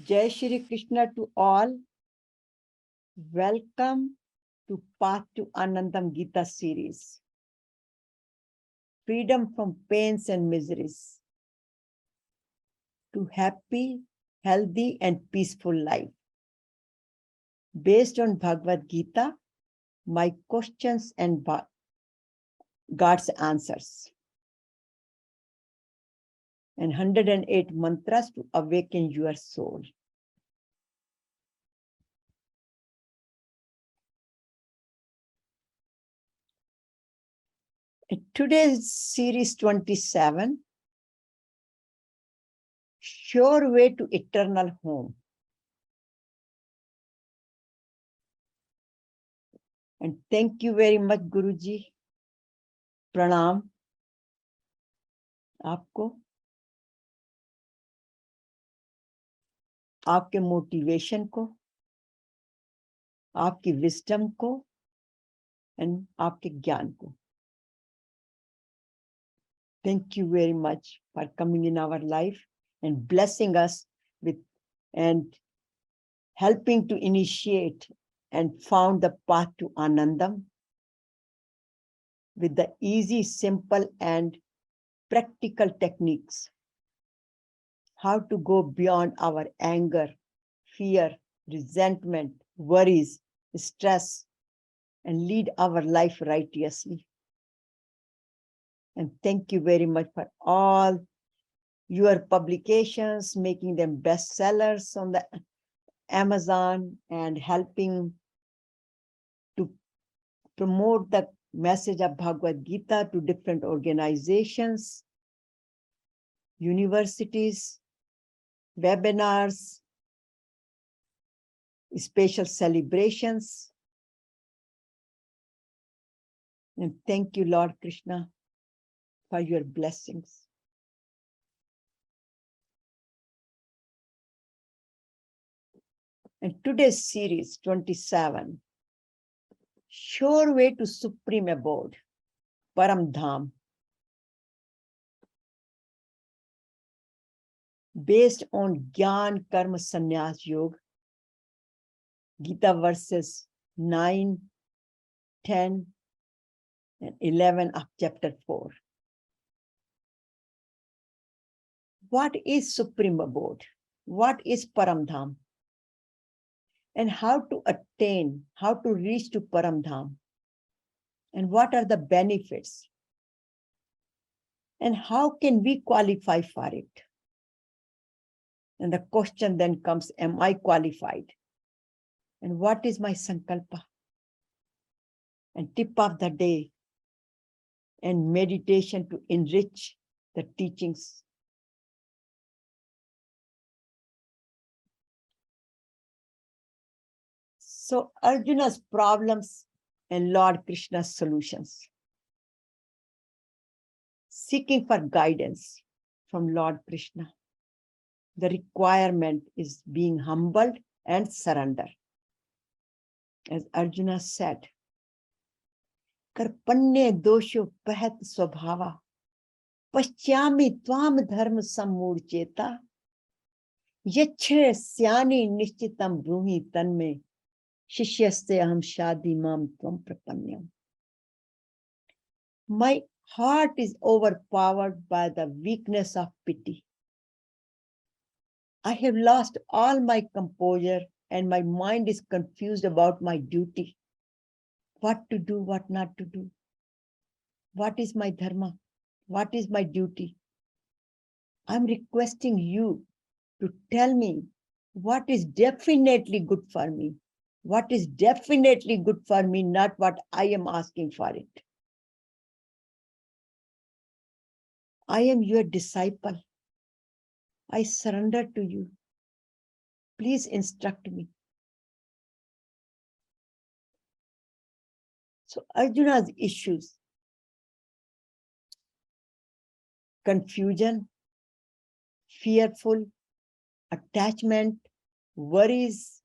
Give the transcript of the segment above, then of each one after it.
Jai Shri Krishna to all. Welcome to Path to Anandam Gita series. Freedom from pains and miseries to happy, healthy and peaceful life. Based on Bhagavad Gita, my questions and God's answers. And 108 mantras to awaken your soul. In today's series 27, Sure Way to Eternal Home. And thank you very much, Guruji. Pranam. आपको आपके motivation को, आपकी wisdom को and आपके ज्ञान को. Thank you very much for coming in our life and blessing us with and helping to initiate and found the path to Anandam with the easy, simple and practical techniques. How to go beyond our anger, fear, resentment, worries, stress, and lead our life righteously. And thank you very much for all your publications, making them bestsellers on the Amazon and helping to promote the message of Bhagavad Gita to different organizations, universities, webinars, special celebrations. And thank you, Lord Krishna, for your blessings. And today's series 27, Sure Way to Supreme Abode, Param Dham. Based on Gyan Karma Sannyas Yoga, Gita verses 9, 10, and 11 of chapter 4. What is Supreme Abode? What is Param Dham? And how to attain, how to reach to Param Dham? And what are the benefits? And how can we qualify for it? And the question then comes, am I qualified? And what is my sankalpa? And tip of the day and meditation to enrich the teachings. So Arjuna's problems and Lord Krishna's solutions. Seeking for guidance from Lord Krishna. The requirement is being humbled and surrender. As Arjuna said, Karpanye dosho pahat swabhava, paschami tvam dharma sammurcheta, yachre syani nishchitam bruhi tanme, shishyaste aham shadi mam tvam prapanyam. My heart is overpowered by the weakness of pity. I have lost all my composure and my mind is confused about my duty. What to do, what not to do. What is my dharma? What is my duty? I'm requesting you to tell me what is definitely good for me. What is definitely good for me, not what I am asking for it. I am your disciple. I surrender to you. Please instruct me. So Arjuna's issues, confusion, fearful, attachment, worries,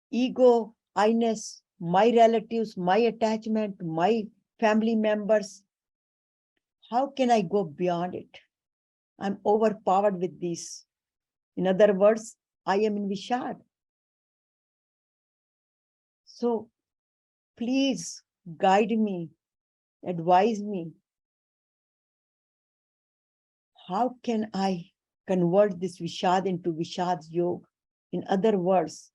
ego, I-ness, my relatives, my attachment, my family members. How can I go beyond it? I'm overpowered with these. In other words, I am in Vishad. So please guide me, advise me. How can I convert this Vishad into Vishad Yoga? In other words,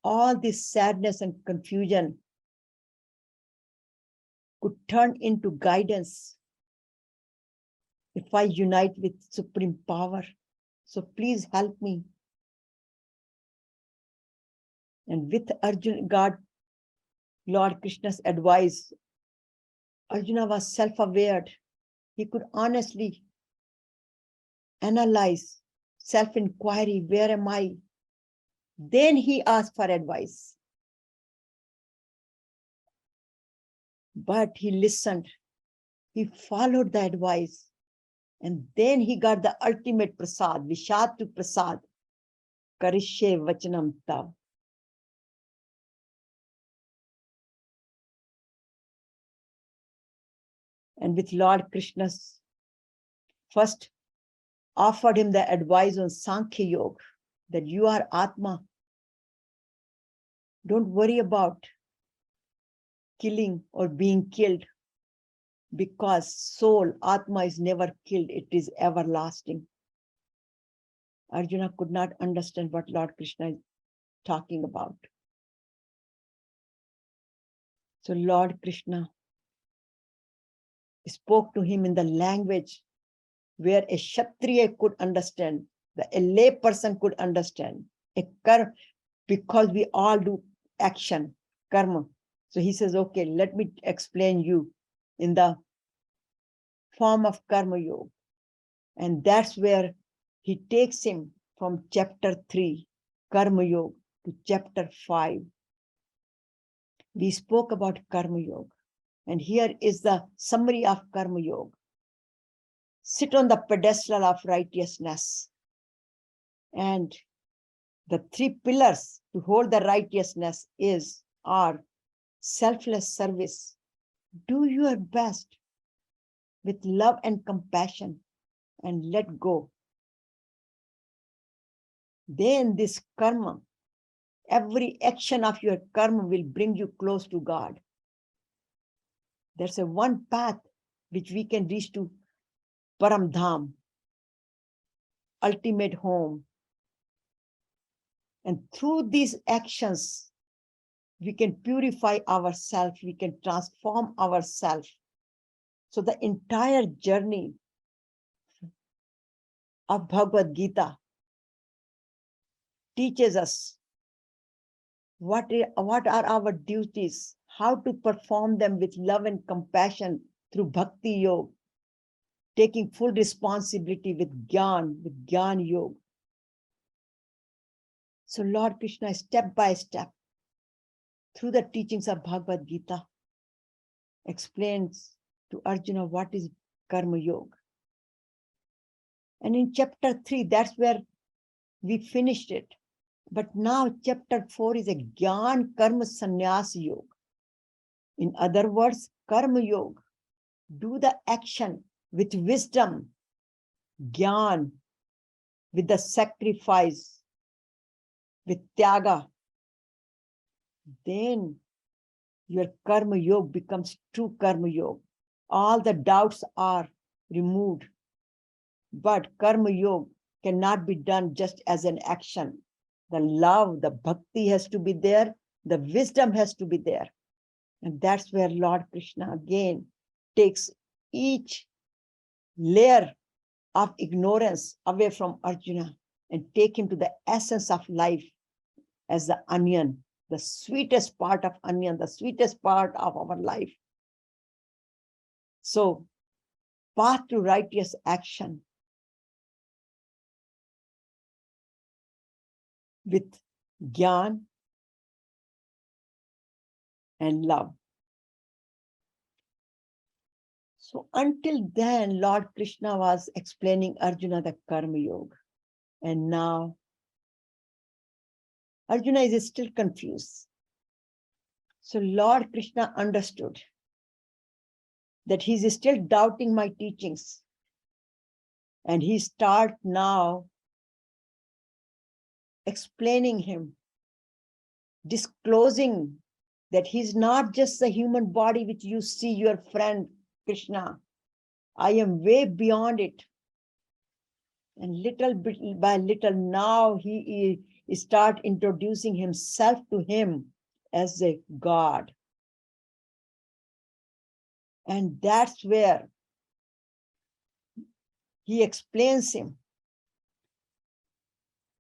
all this sadness and confusion could turn into guidance if I unite with Supreme Power. So please help me. And with Arjuna, Lord Krishna's advice, Arjuna was self-aware. He could honestly analyze, self-inquiry, where am I? Then he asked for advice. But he listened. He followed the advice. And then he got the ultimate prasad, Vishatu prasad. Karishye vachanam tav. And with Lord Krishna's first offered him the advice on Sankhya Yoga, that you are Atma. Don't worry about killing or being killed, because soul, Atma, is never killed. It is everlasting. Arjuna could not understand what Lord Krishna is talking about. So Lord Krishna spoke to him in the language where a Kshatriya could understand, a lay person could understand, because we all do action, karma. So he says, okay, let me explain you in the form of karma yoga. And that's where he takes him from chapter 3, karma yoga, to chapter 5. We spoke about karma yoga. And here is the summary of karma yoga. Sit on the pedestal of righteousness. And the 3 pillars to hold the righteousness are selfless service. Do your best with love and compassion and let go. Then this karma, every action of your karma will bring you close to God. There's a one path which we can reach to Param Dham, ultimate home. And through these actions, we can purify ourselves, we can transform ourselves. So the entire journey of Bhagavad Gita teaches us what are our duties, how to perform them with love and compassion through Bhakti Yoga, taking full responsibility with Gyan Yoga. So Lord Krishna, step by step, through the teachings of Bhagavad Gita, explains to Arjuna what is Karma Yoga. And in chapter 3, that's where we finished it. But now chapter 4 is a Gyan Karma Sannyas Yoga. In other words, Karma Yoga. Do the action with wisdom, Gyan, with the sacrifice, with Tyaga. Then your Karma Yoga becomes true Karma Yoga. All the doubts are removed. But Karma Yoga cannot be done just as an action. The love, the bhakti has to be there. The wisdom has to be there. And that's where Lord Krishna again takes each layer of ignorance away from Arjuna and take him to the essence of life as the onion, the sweetest part of onion, the sweetest part of our life. So, path to righteous action with Gyan and love. So until then, Lord Krishna was explaining Arjuna the Karma Yoga. And now Arjuna is still confused. So Lord Krishna understood that he's still doubting my teachings. And he starts now explaining him, disclosing that he's not just the human body which you see your friend Krishna. I am way beyond it. And little bit by little, now he start introducing himself to him as a God. And that's where he explains him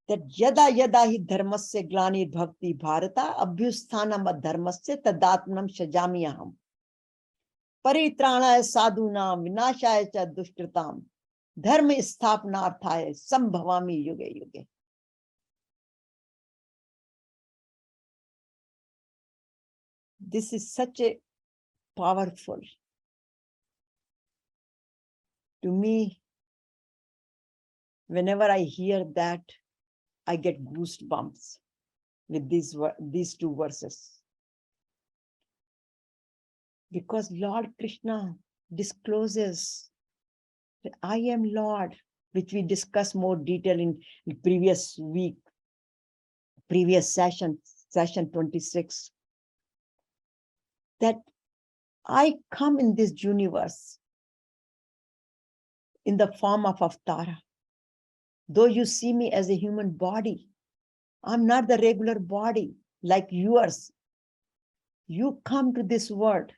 that yada yada hi dharmasya glani bhakti bharata abhyusthanam dharmasya tadatmanam shajamiyaham परित्राणाय साधूनाम विनाशाय च दुष्कृताम धर्म स्थापनार्थाय संभवामि युगे युगे. This is such a powerful. To me, whenever I hear that, I get goosebumps with these two verses. Because Lord Krishna discloses that I am Lord, which we discussed more detail in the previous week, previous session 26, that I come in this universe in the form of Avatara. Though you see me as a human body, I'm not the regular body like yours. You come to this world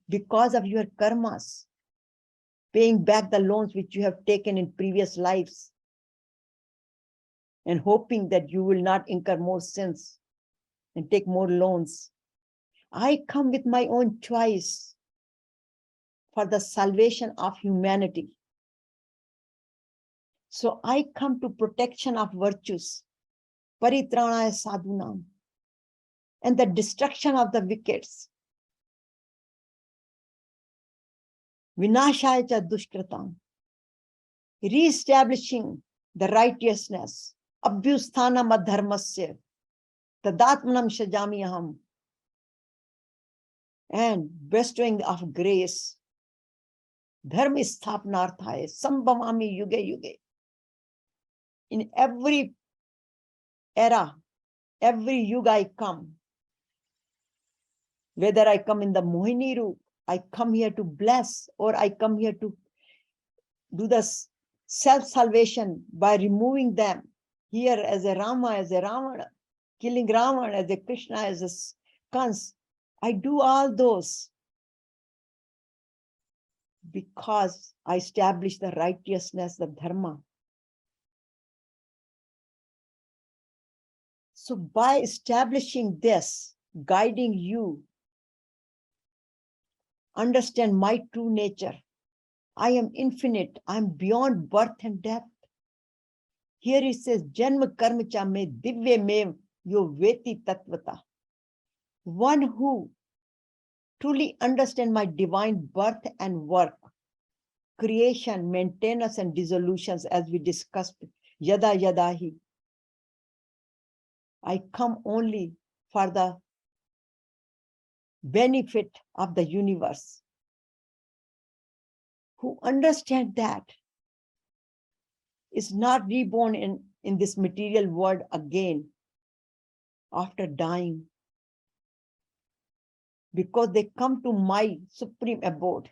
because of your karmas, paying back the loans which you have taken in previous lives, and hoping that you will not incur more sins and take more loans. I come with my own choice for the salvation of humanity. So I come to protection of virtues, paritranaya sadhunam, and the destruction of the wickeds. Vinashaya cha dushkratam, re-establishing the righteousness, abhyusthanam adharmasya, tadatmanam shajamiyaham, and bestowing of grace, dharma sthapnarthaya, sambhavami yuge yuge. In every era, every yuga I come, whether I come in the Mohini roop, I come here to bless, or I come here to do the self-salvation by removing them. Here as a Rama, as a Ravana, killing Ravana, as a Krishna, as a Kans. I do all those because I establish the righteousness, the dharma. So by establishing this, guiding you, understand my true nature. I am infinite. I am beyond birth and death. Here it says, Janma karma cha me divya me yo veti tatvata. One who truly understands my divine birth and work, creation, maintenance, and dissolutions, as we discussed, yada yadahi. I come only for the benefit of the universe. Who understand that is not reborn in this material world again after dying, because they come to my supreme abode.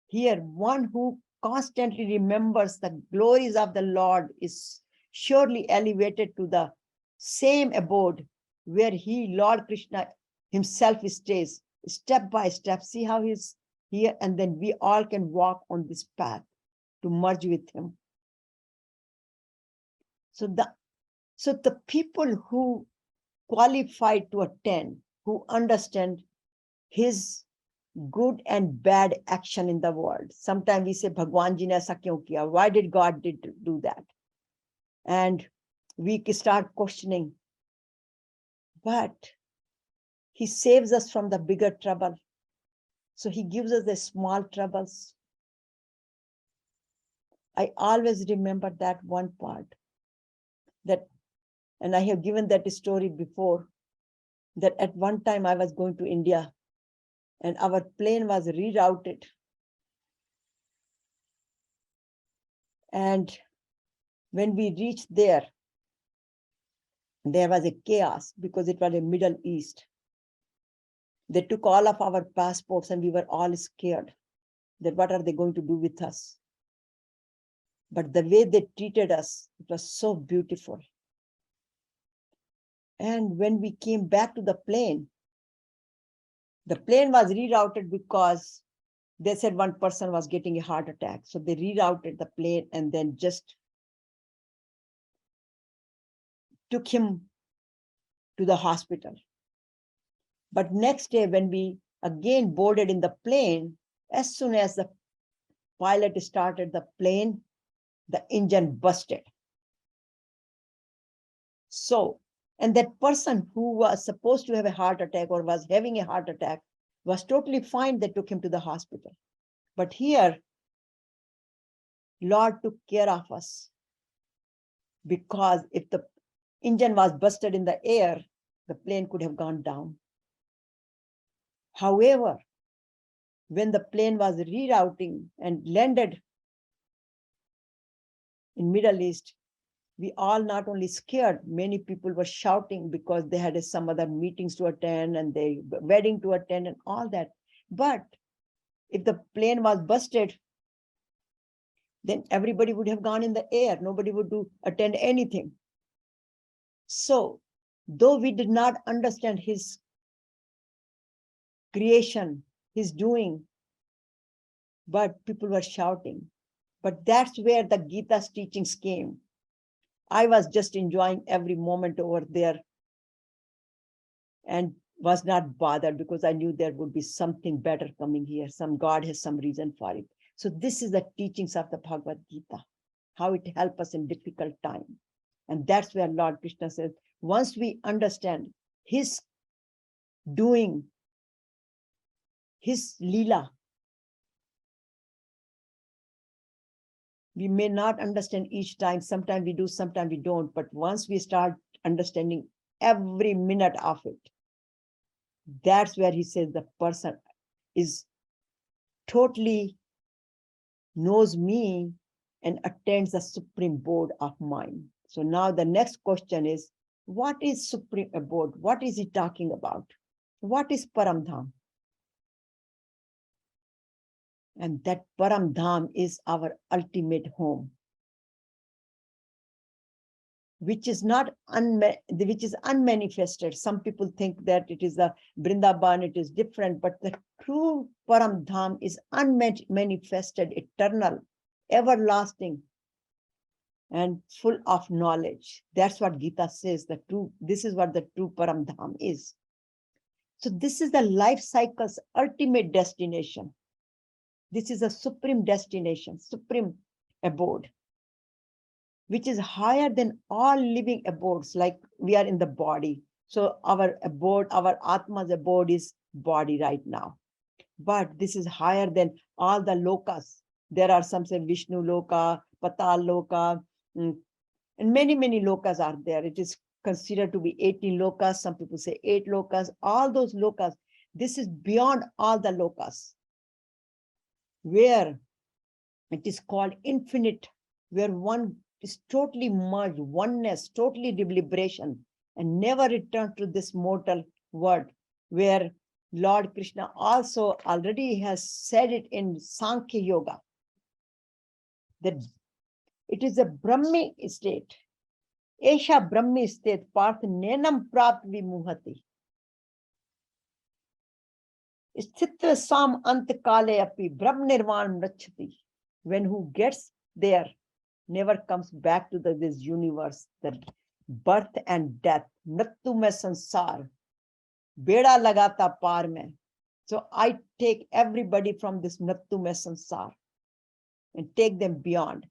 Here, one who constantly remembers the glories of the Lord is surely elevated to the same abode where he, Lord Krishna himself, stays, step by step. See how he's here, and then we all can walk on this path to merge with him. So the people who qualify to attain, who understand his good and bad action in the world. Sometimes we say, Bhagwan ji ne aisa kyun kiya? Why did God do that? And we start questioning. But he saves us from the bigger trouble. So he gives us the small troubles. I always remember that one part, that, and I have given that story before, that at one time I was going to India and our plane was rerouted. And When we reached there was a chaos because it was a Middle East. They took all of our passports and we were all scared that what are they going to do with us? But the way they treated us, it was so beautiful. And when we came back to the plane was rerouted because they said one person was getting a heart attack. So they rerouted the plane and then just took him to the hospital. But next day, when we again boarded in the plane, as soon as the pilot started the plane, the engine busted. So, and that person who was supposed to have a heart attack or was having a heart attack was totally fine. They took him to the hospital. But here, Lord took care of us, because if the engine was busted in the air, the plane could have gone down. However, when the plane was rerouting and landed in Middle East, we all not only scared, many people were shouting because they had some other meetings to attend and they wedding to attend and all that. But if the plane was busted, then everybody would have gone in the air. Nobody would attend anything. So, though we did not understand his creation, his doing, but people were shouting. But that's where the Gita's teachings came. I was just enjoying every moment over there and was not bothered because I knew there would be something better coming here. God has some reason for it. So this is the teachings of the Bhagavad Gita, how it helps us in difficult time. And that's where Lord Krishna says, once we understand his doing, his Leela, we may not understand each time. Sometimes we do, sometimes we don't. But once we start understanding every minute of it, that's where he says the person is totally knows me and attains the supreme abode of mind. So now the next question is, what is supreme abode? What is he talking about? What is Paramdham? And that Paramdham is our ultimate home, which is unmanifested. Some people think that it is the Vrindavan, it is different, but the true Paramdham is unmanifested, eternal, everlasting, and full of knowledge. That's what Gita says. This is what the true Paramdham is. So this is the life cycle's ultimate destination. This is a supreme destination, supreme abode, which is higher than all living abodes, like we are in the body. So our abode, our Atma's abode is body right now. But this is higher than all the lokas. There are some say Vishnu Loka, Patal Loka, and many, many lokas are there. It is considered to be 18 lokas. Some people say 8 lokas. All those lokas, this is beyond all the lokas, where it is called infinite, where one is totally merged, oneness, totally liberation, and never return to this mortal world, where Lord Krishna also already has said it in Sankhya Yoga, that it is a Brahmi state. Esha Brahmi state, Parth Nenam Prat Vimuhati. Sthitra Sam Antakale Api, Brahm Nirvan Rachati. When who gets there, never comes back to this universe, the birth and death. Mrityu mein sansar, beda lagata par mein. So I take everybody from this mrityu mein sansar and take them beyond.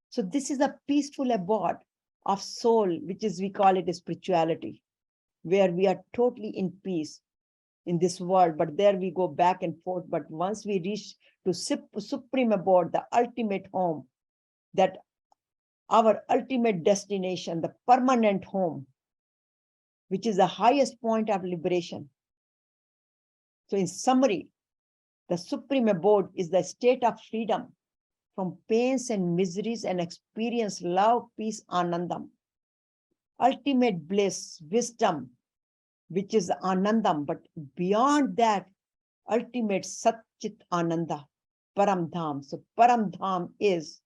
So this is a peaceful abode of soul, which is, we call it a spirituality, where we are totally in peace in this world, but there we go back and forth. But once we reach to supreme abode, the ultimate home, that our ultimate destination, the permanent home, which is the highest point of liberation. So in summary, the supreme abode is the state of freedom, from pains and miseries and experience love, peace, anandam, ultimate bliss, wisdom, which is anandam, but beyond that, ultimate satchit ananda, paramdham. So paramdham is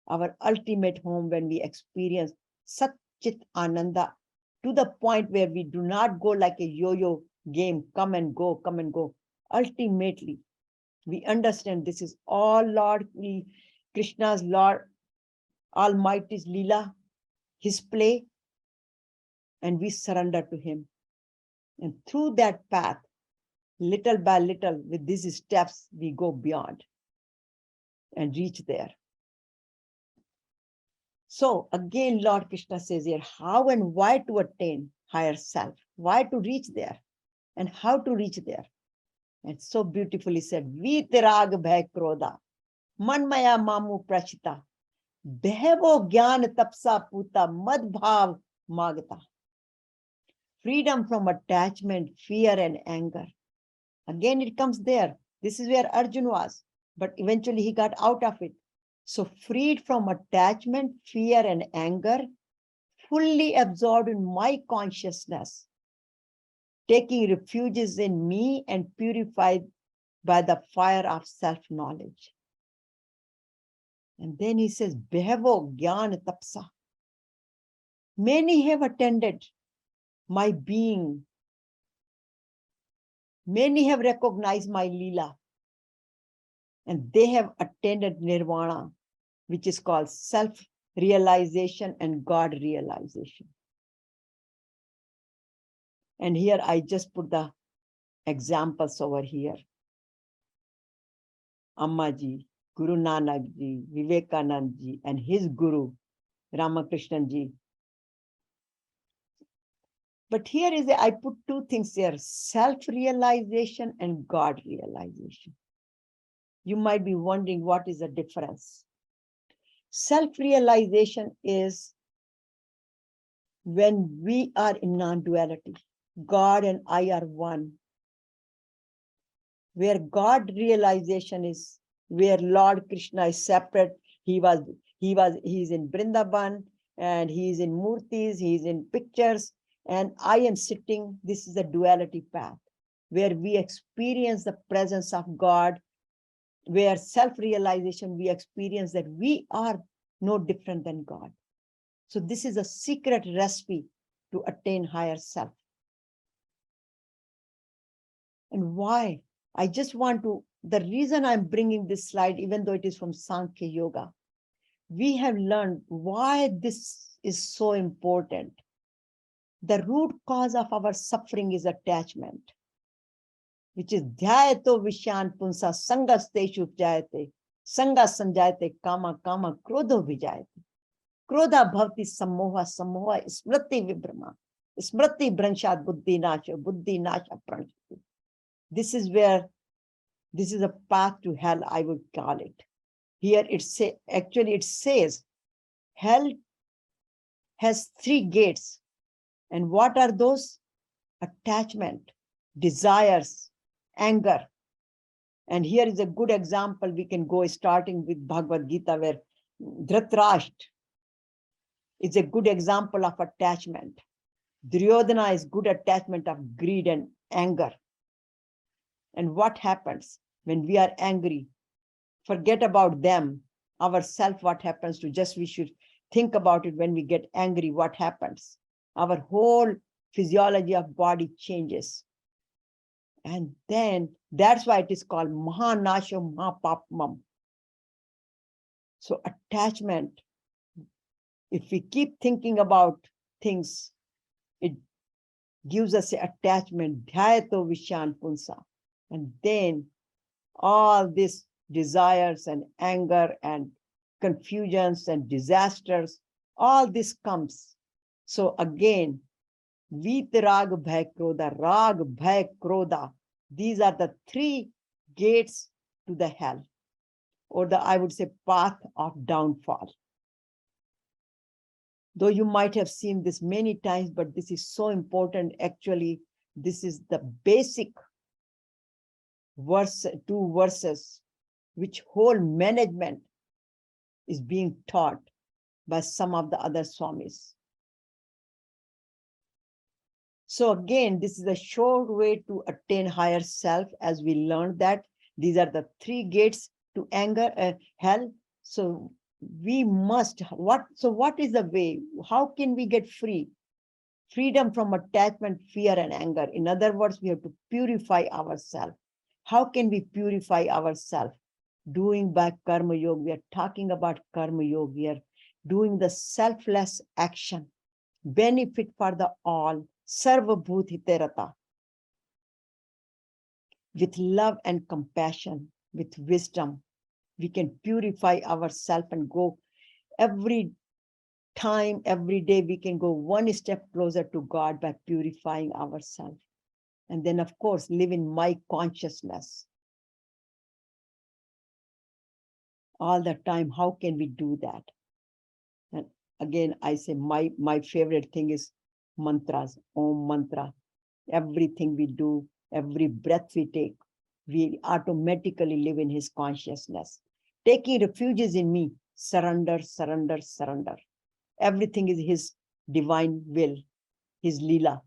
our ultimate home when we experience satchit ananda to the point where we do not go like a yo-yo game, come and go, come and go. Ultimately, we understand this is all Lord Krishna's Lord Almighty's Leela, his play, and we surrender to him. And through that path, little by little, with these steps, we go beyond and reach there. So again, Lord Krishna says here, how and why to attain higher self, why to reach there, and how to reach there. And so beautifully said, Vitirag bhai krodha, manmaya mamu prachita, behevo gyan tapsa puta madbhav magata. Freedom from attachment, fear, and anger. Again, it comes there. This is where Arjuna was, but eventually he got out of it. So freed from attachment, fear, and anger, fully absorbed in my consciousness, taking refuges in me and purified by the fire of self-knowledge. And then he says, Behevo Gyan Tapsa. Many have attended my being. Many have recognized my Leela. And they have attended Nirvana, which is called self-realization and God-realization. And here I just put the examples over here. Ammaji, Guru Nanak ji, Vivekanand ji, and his Guru, Ramakrishnan ji. But here is, I put two things here, self-realization and God-realization. You might be wondering what is the difference. Self-realization is when we are in non-duality. God and I are one. Where God realization is where Lord Krishna is separate. He's in Vrindavan and he's in murtis, he's in pictures, and I am sitting. This is the duality path where we experience the presence of God, where self-realization, we experience that we are no different than God. So this is a secret recipe to attain higher self. And why? I just want to, the reason I'm bringing this slide, even though it is from Sankhya Yoga, we have learned why this is so important. The root cause of our suffering is attachment, which is dhyayato vishan punsa sangasteshu jayate, sanga sanjayate kama kama krodho vijayate. Krodha bhavati sammoha sammoha smriti vibrama, smriti branshad buddhi nasha pranshati. This is where, this is a path to hell, I would call it. Here it says, hell has 3 gates. And what are those? Attachment, desires, anger. And here is a good example. We can go starting with Bhagavad Gita, where Dhritarashtra is a good example of attachment. Duryodhana is good attachment of greed and anger. And what happens when we are angry? Forget about them, ourself, what happens to just, we should think about it when we get angry, what happens? Our whole physiology of body changes. And then that's why it is called Mahanasha Mahapapamam. So attachment, if we keep thinking about things, it gives us an attachment, dhyayato vishan punsa. And then all these desires and anger and confusions and disasters, all this comes. So again, vitarag bhai krodha, rag bhai krodha, these are the 3 gates to the hell, or the, I would say, path of downfall. Though you might have seen this many times, but this is so important. Actually, this is the basic verse, 2 verses, which whole management is being taught by some of the other swamis. So again, this is a short way to attain higher self, as we learned that these are the three gates to anger, hell. So we must, what is the way? How can we get free? Freedom from attachment, fear, and anger. In other words, we have to purify ourselves. How can we purify ourselves? Doing by karma yoga. We are talking about karma yoga. We are doing the selfless action, benefit for the all, sarva bhut hiterata. With love and compassion, with wisdom, we can purify ourselves and go every time, every day, we can go one step closer to God by purifying ourselves. And then, of course, live in my consciousness. All the time, how can we do that? And again, I say my favorite thing is mantras, Om mantra. Everything we do, every breath we take, we automatically live in his consciousness. Taking refuges in me, surrender, surrender, surrender. Everything is his divine will, his lila.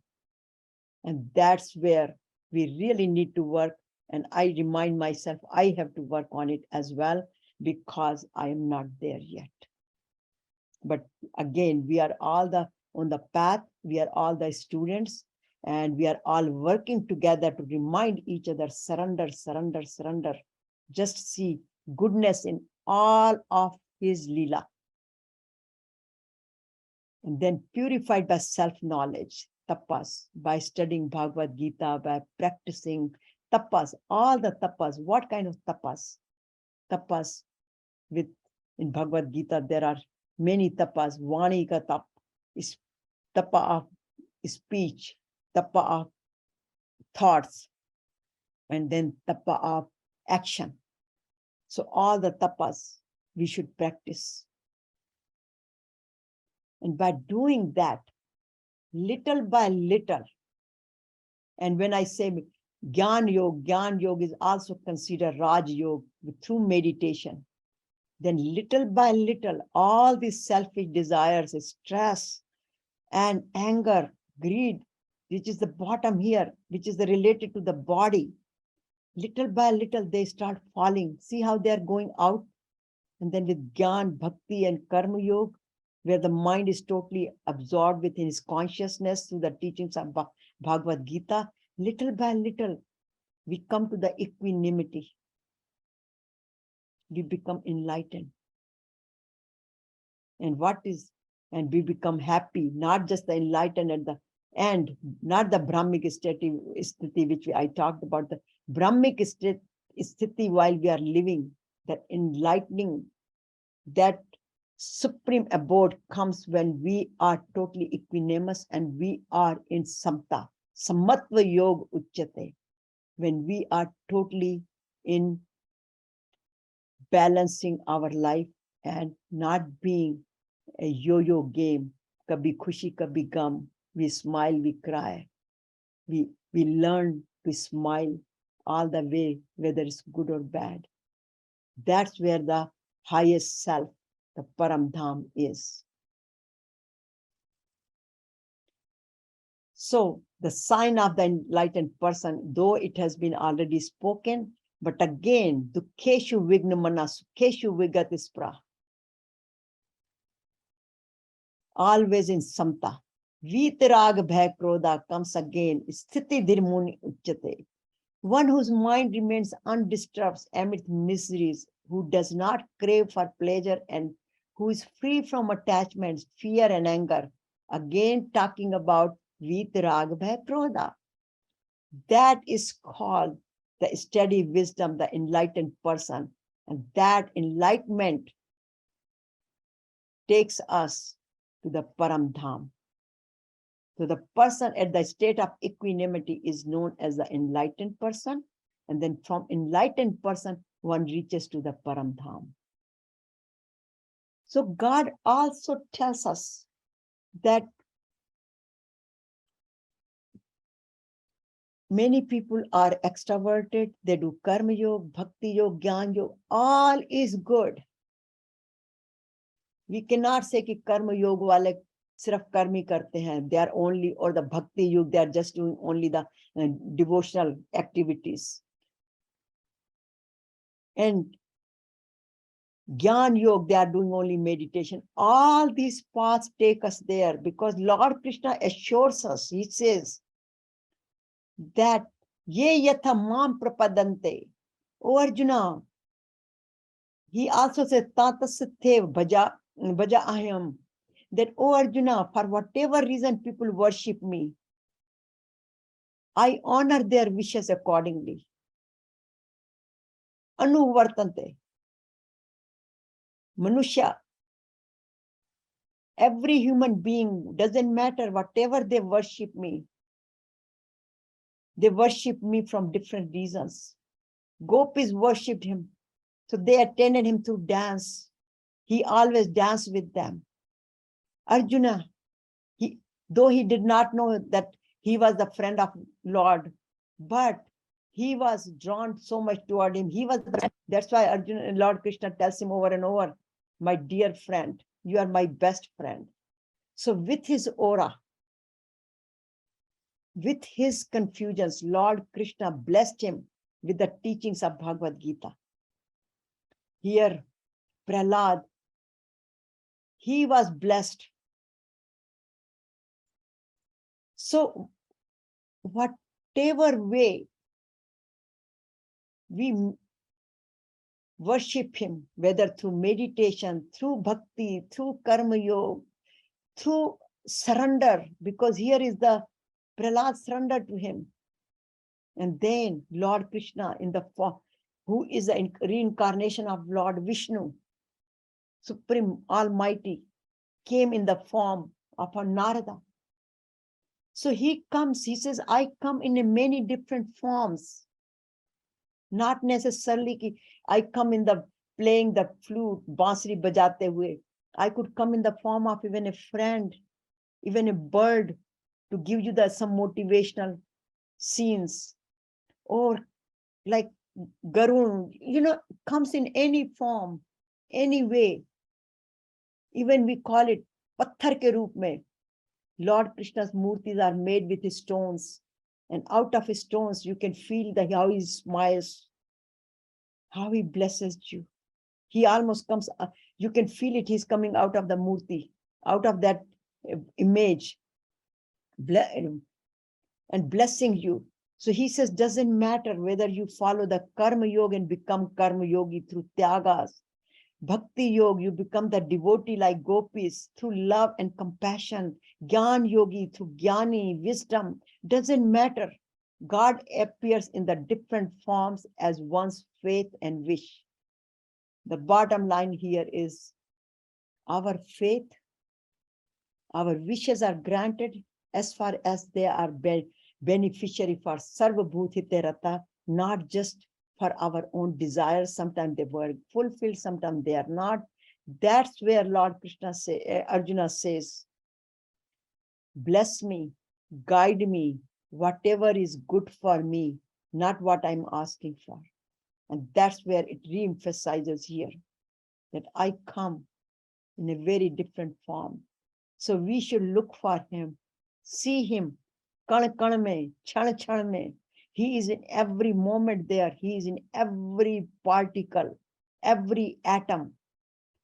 And that's where we really need to work. And I remind myself, I have to work on it as well, because I am not there yet. But again, we are all on the path, we are all the students, and we are all working together to remind each other, surrender, surrender, surrender. Just see goodness in all of his lila. And then purified by self-knowledge, tapas, by studying Bhagavad Gita, by practicing tapas, all the tapas. What kind of tapas? Tapas in Bhagavad Gita, there are many tapas. Vani ka tap is tapa of speech, tapa of thoughts, and then tapa of action. So all the tapas we should practice. And by doing that, little by little, and when I say Gyan Yoga is also considered Raj Yoga through meditation. Then little by little, all these selfish desires, stress and anger, greed, which is the bottom here, which is related to the body, little by little, they start falling. See how they are going out? And then with Gyan, Bhakti, and Karma Yoga, where the mind is totally absorbed within his consciousness through the teachings of Bhagavad Gita, little by little, we come to the equanimity. We become enlightened. And we become happy, not just the enlightened at the end, not the Brahmic sthiti, which I talked about, the Brahmic sthiti while we are living, that enlightening, that supreme abode comes when we are totally equanimous and we are in samta, samatva yoga uchyate, when we are totally in balancing our life and not being a yo-yo game, kabhi khushi, kabhi gum, we smile, we cry. We learn to smile all the way, whether it's good or bad. That's where the highest self, the Paramdham, is. So the sign of the enlightened person, though it has been already spoken, but again, dukkeshu vignamana sukheshu vigatispra. Always in samta. Vitarag bhaya krodha comes again. Sthiti dhirmuni uchyate. One whose mind remains undisturbed amid miseries, who does not crave for pleasure and who is free from attachments, fear and anger. Again, talking about vitarag bhaya krodha. That is called the steady wisdom, the enlightened person. And that enlightenment takes us to the Paramdham. So the person at the state of equanimity is known as the enlightened person. And then from enlightened person, one reaches to the Paramdham. So God also tells us that many people are extroverted, they do karma yoga, bhakti yoga, gyan yoga, all is good. We cannot say कि कर्म योग वाले सिर्फ कर्म ही करते हैं. They are only, or the bhakti yog, they are just doing only the devotional activities. And Gyan Yoga, they are doing only meditation. All these paths take us there because Lord Krishna assures us, he says that ye yatha mam prapadante. O Arjuna, he also says tatasathe bhaja aham. That, O Arjuna, for whatever reason people worship me, I honor their wishes accordingly. Anuvartante. Manusha, every human being, doesn't matter whatever they worship me from different reasons. Gopis worshipped him, so they attended him through dance. He always danced with them. Arjuna, though he did not know that he was the friend of Lord, but he was drawn so much toward him. That's why Arjuna, Lord Krishna tells him over and over, my dear friend, you are my best friend. So with his aura, with his confusions, Lord Krishna blessed him with the teachings of Bhagavad Gita. Here, Prahlad, he was blessed. So whatever way we worship him, whether through meditation, through bhakti, through karma yoga, through surrender, because here is the Prahlad surrender to him. And then Lord Krishna, in the form, who is the reincarnation of Lord Vishnu, Supreme Almighty, came in the form of a Narada. So he comes, he says, I come in many different forms. Not necessarily ki I come in the playing the flute, bansuri bajate hue. I could come in the form of even a friend, even a bird, to give you some motivational scenes. Or like Garun, comes in any form, any way. Even we call it patthar ke roop mein. Lord Krishna's murtis are made with stones, and out of stones you can feel how he smiles, how he blesses you. He almost comes, you can feel it, he's coming out of the murti, out of that image, and blessing you. So he says, doesn't matter whether you follow the karma yoga and become karma yogi through tyagas, bhakti yoga, you become the devotee like gopis through love and compassion, gyan yogi through jnani, wisdom, doesn't matter. God appears in the different forms as one's faith and wish. The bottom line here is our faith, our wishes are granted as far as they are beneficiary for sarva bhutite rata, not just for our own desires. Sometimes they were fulfilled, sometimes they are not. That's where Lord Krishna Arjuna says, bless me, guide me, whatever is good for me, not what I'm asking for. And that's where it re-emphasizes here that I come in a very different form. So we should look for him, see him, kan kan mein, chan chan mein. He is in every moment there. He is in every particle, every atom.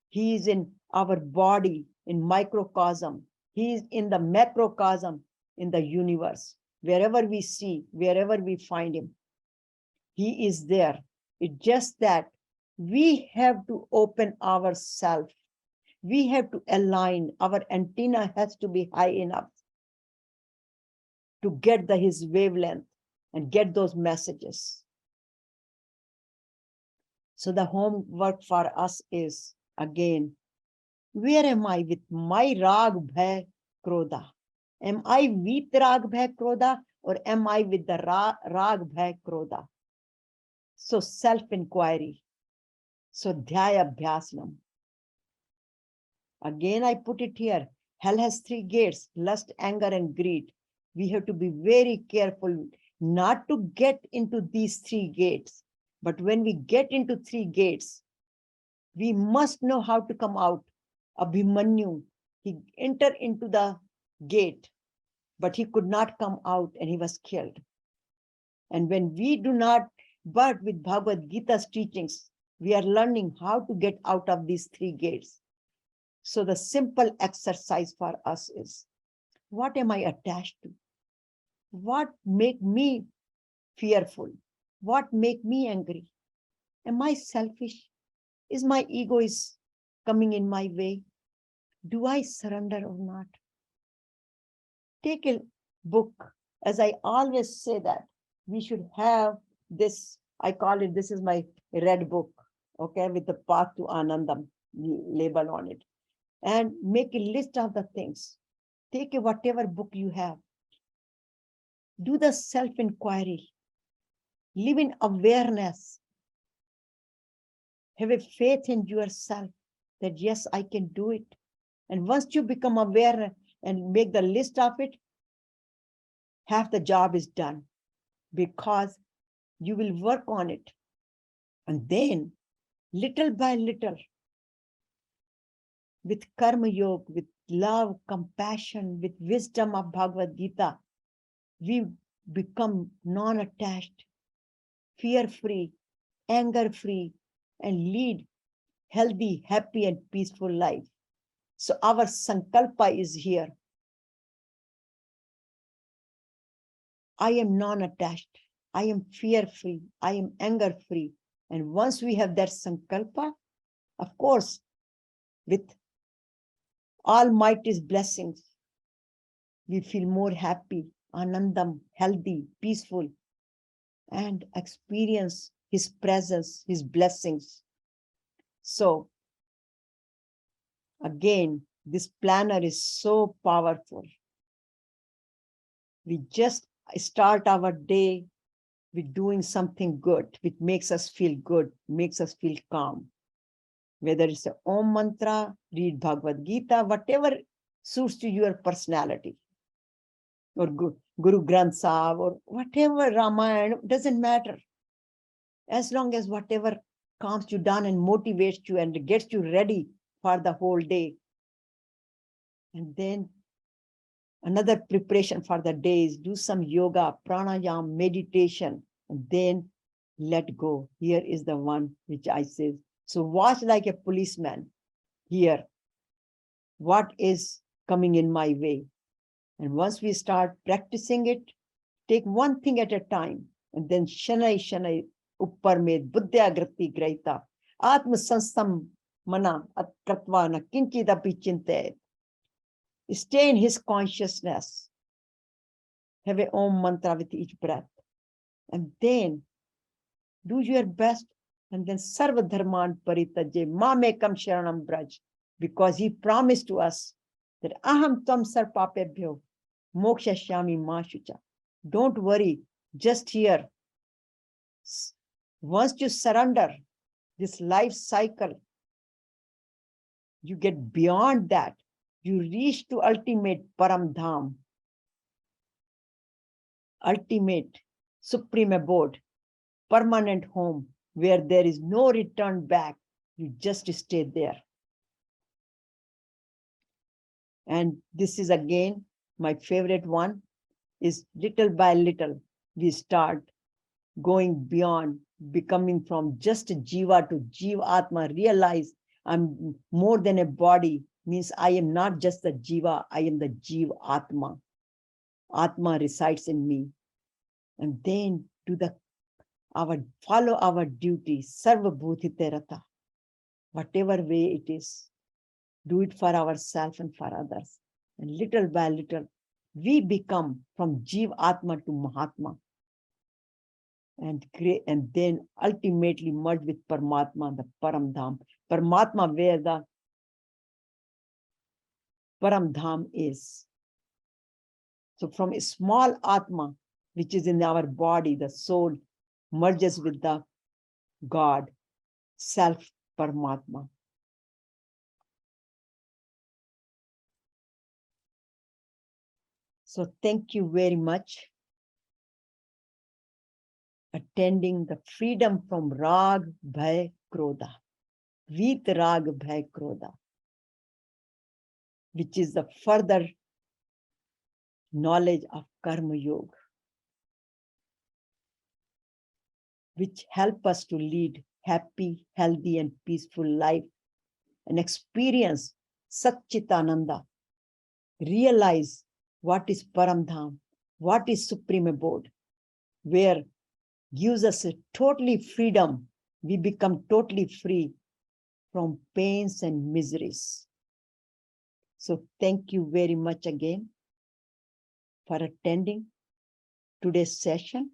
He is in our body, in microcosm. He is in the macrocosm, in the universe. Wherever we see, wherever we find him, he is there. It's just that we have to open ourselves. We have to align. Our antenna has to be high enough to get his wavelength and get those messages. So the homework for us is, again, where am I with my rag bhai krodha? Am I with rag bhai krodha, or am I with the rag bhai krodha? So self-inquiry. So dhyaya abhyasnam. Again, I put it here. Hell has 3 gates: lust, anger, and greed. We have to be very careful not to get into these 3 gates. But when we get into 3 gates, we must know how to come out. Abhimanyu, he entered into the gate, but he could not come out and he was killed. And when we do not, but with Bhagavad Gita's teachings, we are learning how to get out of these three gates. So the simple exercise for us is, what am I attached to? What make me fearful? What make me angry? Am I selfish? Is my ego is coming in my way? Do I surrender or not? Take a book. As I always say that we should have this, I call it, this is my red book, okay, with the path to Anandam label on it. And make a list of the things. Take a whatever book you have. Do the self-inquiry. Live in awareness. Have a faith in yourself that yes, I can do it. And once you become aware and make the list of it, half the job is done, because you will work on it. And then little by little, with karma yoga, with love, compassion, with wisdom of Bhagavad Gita, we become non-attached, fear-free, anger-free, and lead healthy, happy, and peaceful life. So our sankalpa is here. I am non-attached. I am fear-free. I am anger-free. And once we have that sankalpa, of course, with Almighty's blessings, we feel more happy, anandam, healthy, peaceful, and experience His presence, His blessings. So, again, this planner is so powerful. We just start our day with doing something good, which makes us feel good, makes us feel calm. Whether it's a Om mantra, read Bhagavad Gita, whatever suits to your personality, or Guru Granth Sahib, or whatever, Ramayana, doesn't matter. As long as whatever calms you down and motivates you and gets you ready for the whole day. And then another preparation for the day is do some yoga, pranayama, meditation, and then let go. Here is the one which I say. So watch like a policeman here. What is coming in my way? And once we start practicing it, take one thing at a time, and then shanai shanai uppar med buddhyagrati grahita atma sanstam mana atkatva na kinchidapi chinte. Stay in His consciousness. Have a Om mantra with each breath. And then do your best. And then sarva dharman paritaje mamekam sharanam braj. Because He promised to us that aham tam sarpapebhyo moksha shami ma shucha. Don't worry, just here. Once you surrender this life cycle, you get beyond that. You reach to ultimate Param Dham, ultimate Supreme Abode, permanent home, where there is no return back. You just stay there. And this is again, my favorite one, is little by little, we start going beyond, becoming from just Jiva to Jiva Atma, realize I'm more than a body, means I am not just the Jiva, I am the Jiva Atma. Atma resides in me. And then do follow our duty, sarva bhutite rata, whatever way it is, do it for ourselves and for others. And little by little, we become from Jiva Atma to Mahatma. And then ultimately merge with Paramatma, the Param Dham. Paramatma, where the Param Dham is. So from a small Atma, which is in our body, the soul merges with the God, self Paramatma. So thank you very much. Attending the freedom from Rag, Bhay, Krodha. Veet Rag, Bhay, Krodha. which is the further knowledge of Karma Yoga, which help us to lead happy, healthy, and peaceful life and experience Satchitananda, realize what is Paramdham, what is Supreme Abode, where gives us a totally freedom. We become totally free from pains and miseries. So thank you very much again for attending today's session.